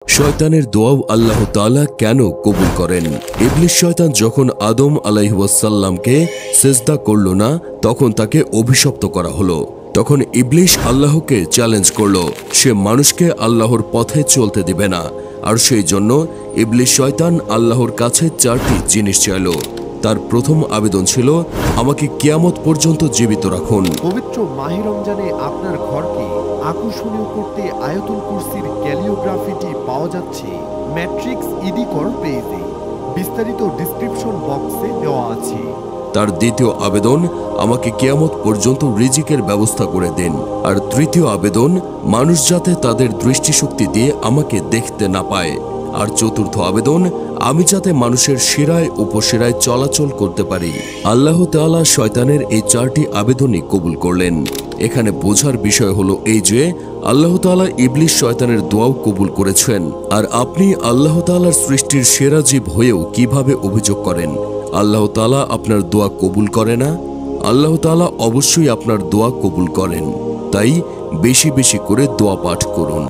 শয়তানের দোয়াও আল্লাহ তাআলা কেন কবুল করেন? ইবলিস শয়তান যখন আদম আলাইহিসসালামকে সিজদা করল না, তখন তাকে অভিশপ্ত করা হলো। তখন ইবলিস আল্লাহকে চ্যালেঞ্জ করল, সে মানুষকে আল্লাহর পথে চলতে দিবে না। আর সেই জন্য ইবলিস শয়তান আল্লাহর কাছে 4টি জিনিস চাইল। তার প্রথম আবেদন ছিল, আমাকে কিয়ামত পর্যন্ত জীবিত রাখুন। পবিত্র মাহে রমজানে আপনার ঘরকে আকর্ষণীয় করতে আয়াতুল কুরসির ক্যালিওগ্রাফিটি পাওয়া যাচ্ছে ম্যাট্রিক্স ইডিকর পেজে। বিস্তারিত ডিসক্রিপশন বক্সে দেওয়া আছে। তার দ্বিতীয় আবেদন, আমাকে কিয়ামত পর্যন্ত রিজিকের ব্যবস্থা করে দিন। আর তৃতীয় আবেদন, মানুষ যাতে তাদের দৃষ্টিশক্তি দিয়ে আমাকে দেখতে না পায়। আর চতুর্থ আবেদন, আমি যাতে মানুষের শিরায় উপশিরায় চলাচল করতে পারি। আল্লাহ তাআলা শয়তানের এই 4টি আবেদনই কবুল করলেন। এখানে বোঝার বিষয় হলো এই যে আল্লাহ তাআলা ইবলিস শয়তানের দোয়াও কবুল করেছেন। আর আপনি আল্লাহ তাআলার সৃষ্টির সেরা জীব হয়েও কিভাবে অভিযোগ করেন আল্লাহ তাআলা আপনার দোয়া কবুল করে না? আল্লাহ তাআলা অবশ্যই আপনার দোয়া কবুল করেন। তাই বেশি বেশি করে দোয়া পাঠ করুন।